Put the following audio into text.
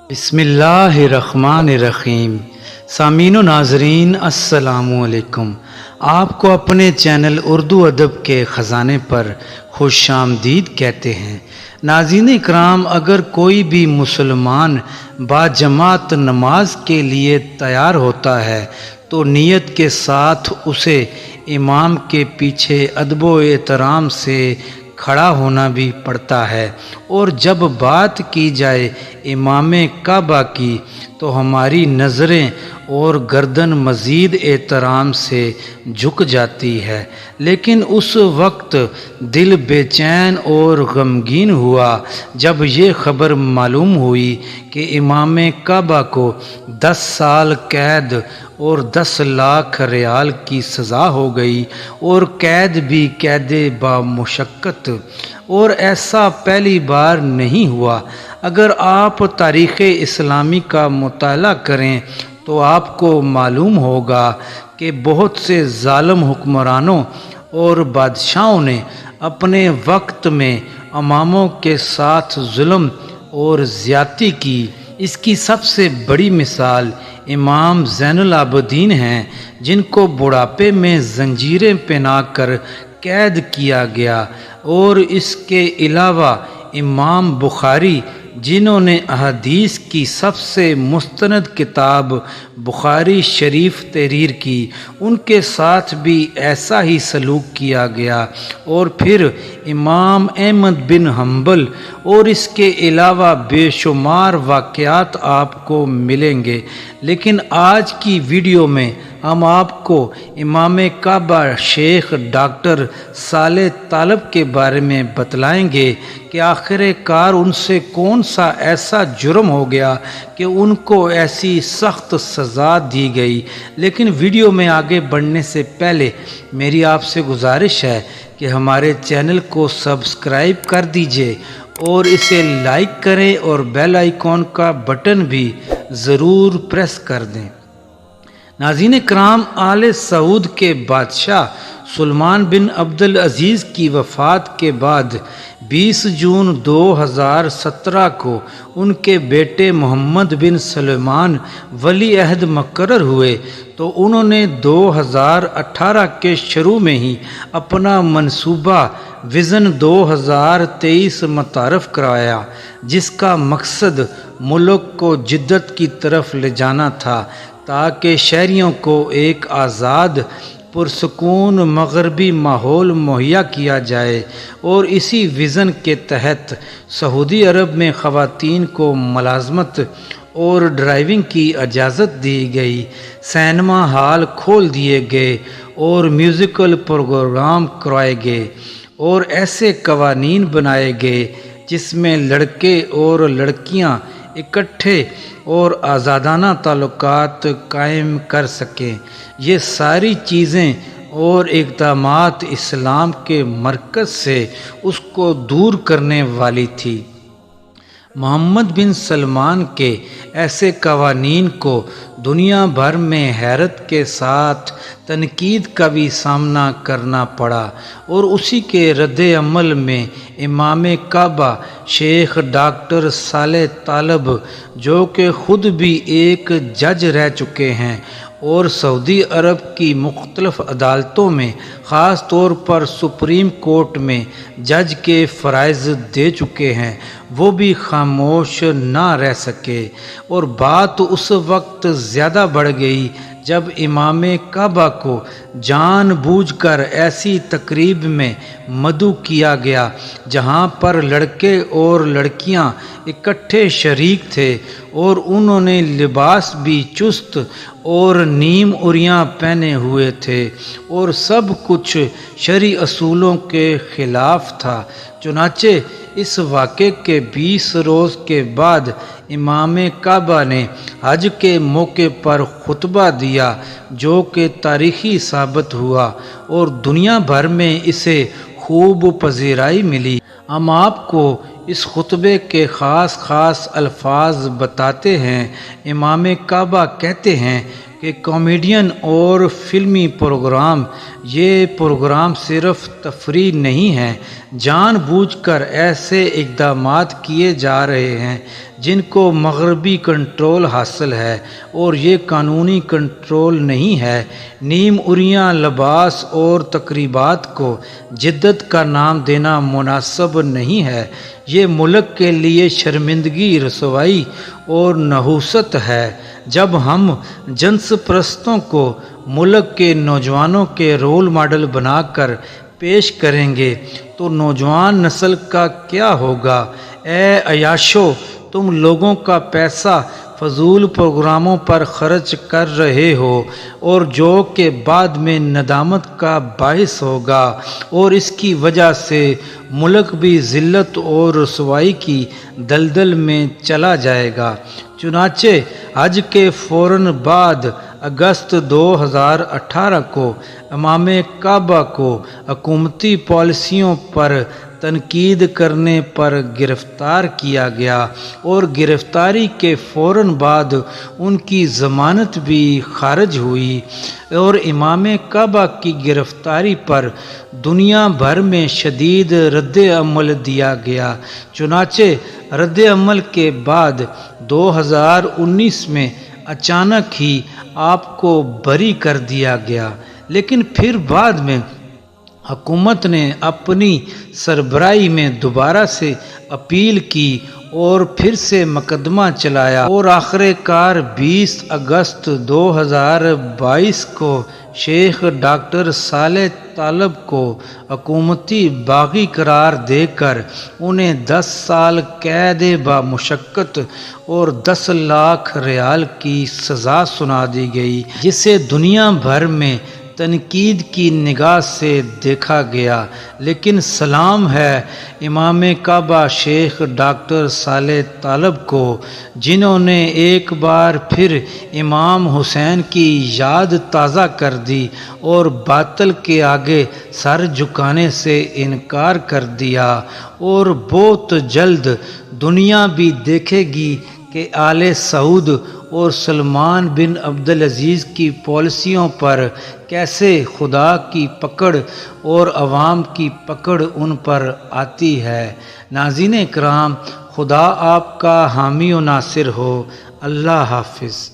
بسم اللہ الرحمن الرحیم۔ سامعین و ناظرین السلام علیکم۔ آپ کو اپنے چینل اردو ادب کے خزانے پر خوش آمدید کہتے ہیں۔ ناظرین اکرام، اگر کوئی بھی مسلمان باجماعت نماز کے لیے تیار ہوتا ہے تو نیت کے ساتھ اسے امام کے پیچھے ادب و احترام سے کھڑا ہونا بھی پڑتا ہے، اور جب بات کی جائے امام کعبہ کی تو ہماری نظریں اور گردن مزید احترام سے جھک جاتی ہے، لیکن اس وقت دل بے چین اور غمگین ہوا جب یہ خبر معلوم ہوئی کہ امام کعبہ کو 10 سال قید اور 10 لاکھ ریال کی سزا ہو گئی، اور قید بھی قید با مشقت، اور ایسا پہلی بار نہیں ہوا۔ اگر آپ تاریخ اسلامی کا مطالعہ کریں تو آپ کو معلوم ہوگا کہ بہت سے ظالم حکمرانوں اور بادشاہوں نے اپنے وقت میں اماموں کے ساتھ ظلم اور زیادتی کی۔ اس کی سب سے بڑی مثال امام زین العابدین ہیں، جن کو بڑھاپے میں زنجیریں پہنا کر قید کیا گیا، اور اس کے علاوہ امام بخاری، جنہوں نے احادیث کی سب سے مستند کتاب بخاری شریف تحریر کی، ان کے ساتھ بھی ایسا ہی سلوک کیا گیا۔ اور پھر امام احمد بن حنبل، اور اس کے علاوہ بے شمار واقعات آپ کو ملیں گے، لیکن آج کی ویڈیو میں ہم آپ کو امام کعبہ شیخ ڈاکٹر صالح طالب کے بارے میں بتلائیں گے کہ آخر کار ان سے کون سا ایسا جرم ہو گیا کہ ان کو ایسی سخت سزا دی گئی۔ لیکن ویڈیو میں آگے بڑھنے سے پہلے میری آپ سے گزارش ہے کہ ہمارے چینل کو سبسکرائب کر دیجئے اور اسے لائک کریں، اور بیل آئیکن کا بٹن بھی ضرور پریس کر دیں۔ ناظرین کرام، آل سعود کے بادشاہ سلمان بن عبد العزیز کی وفات کے بعد 20 جون 2017 کو ان کے بیٹے محمد بن سلمان ولی عہد مقرر ہوئے، تو انہوں نے 2018 کے شروع میں ہی اپنا منصوبہ وژن 2023 متعارف کرایا، جس کا مقصد ملک کو جدت کی طرف لے جانا تھا، تاکہ شہریوں کو ایک آزاد پرسکون مغربی ماحول مہیا کیا جائے۔ اور اسی وژن کے تحت سعودی عرب میں خواتین کو ملازمت اور ڈرائیونگ کی اجازت دی گئی، سینما ہال کھول دیے گئے، اور میوزیکل پروگرام کروائے گئے، اور ایسے قوانین بنائے گئے جس میں لڑکے اور لڑکیاں اکٹھے اور آزادانہ تعلقات قائم کر سکیں۔ یہ ساری چیزیں اور اقدامات اسلام کے مرکز سے اس کو دور کرنے والی تھی۔ محمد بن سلمان کے ایسے قوانین کو دنیا بھر میں حیرت کے ساتھ تنقید کا بھی سامنا کرنا پڑا، اور اسی کے رد عمل میں امام کعبہ شیخ ڈاکٹر صالح طالب، جو کہ خود بھی ایک جج رہ چکے ہیں اور سعودی عرب کی مختلف عدالتوں میں، خاص طور پر سپریم کورٹ میں جج کے فرائض دے چکے ہیں، وہ بھی خاموش نہ رہ سکے۔ اور بات اس وقت زیادہ بڑھ گئی جب امام کعبہ کو جان بوجھ کر ایسی تقریب میں مدعو کیا گیا جہاں پر لڑکے اور لڑکیاں اکٹھے شریک تھے، اور انہوں نے لباس بھی چست اور نیم عریاں پہنے ہوئے تھے، اور سب کچھ شرعی اصولوں کے خلاف تھا۔ چنانچہ اس واقعے کے 20 روز کے بعد امام کعبہ نے حج کے موقع پر خطبہ دیا، جو کہ تاریخی ثابت ہوا، اور دنیا بھر میں اسے خوب پذیرائی ملی۔ ہم آپ کو اس خطبے کے خاص الفاظ بتاتے ہیں۔ امام کعبہ کہتے ہیں کہ کامیڈین اور فلمی پروگرام، یہ پروگرام صرف تفریح نہیں ہے، جان بوجھ کر ایسے اقدامات کیے جا رہے ہیں جن کو مغربی کنٹرول حاصل ہے اور یہ قانونی کنٹرول نہیں ہے، نیم اریاں لباس اور تقریبات کو جدت کا نام دینا مناسب نہیں ہے۔ یہ ملک کے لیے شرمندگی، رسوائی اور نحوست ہے۔ جب ہم جنس پرستوں کو ملک کے نوجوانوں کے رول ماڈل بنا کر پیش کریں گے تو نوجوان نسل کا کیا ہوگا؟ اے عیاشو، تم لوگوں کا پیسہ فضول پروگراموں پر خرچ کر رہے ہو اور جو کہ بعد میں ندامت کا باعث ہوگا، اور اس کی وجہ سے ملک بھی ذلت اور رسوائی کی دلدل میں چلا جائے گا۔ چنانچہ حج کے فوراً بعد اگست 2018 کو امام کعبہ کو حکومتی پالیسیوں پر تنقید کرنے پر گرفتار کیا گیا اور گرفتاری کے فوراً بعد ان کی ضمانت بھی خارج ہوئی، اور امام کعبہ کی گرفتاری پر دنیا بھر میں شدید رد عمل دیا گیا۔ چنانچہ رد عمل کے بعد 2019 میں اچانک ہی آپ کو بری کر دیا گیا، لیکن پھر بعد میں حکومت نے اپنی سربراہی میں دوبارہ سے اپیل کی اور پھر سے مقدمہ چلایا، اور آخر کار 20 اگست 2022 کو شیخ ڈاکٹر صالح طالب کو حکومتی باغی قرار دے کر انہیں 10 سال قید بامشقت اور 10 لاکھ ریال کی سزا سنا دی گئی، جسے دنیا بھر میں تنقید کی نگاہ سے دیکھا گیا۔ لیکن سلام ہے امام کعبہ شیخ ڈاکٹر صالح طالب کو، جنہوں نے ایک بار پھر امام حسین کی یاد تازہ کر دی اور باطل کے آگے سر جھکانے سے انکار کر دیا، اور بہت جلد دنیا بھی دیکھے گی کہ آل سعود اور سلمان بن عبدالعزیز کی پالیسیوں پر کیسے خدا کی پکڑ اور عوام کی پکڑ ان پر آتی ہے۔ ناظرین کرام، خدا آپ کا حامی و ناصر ہو۔ اللہ حافظ۔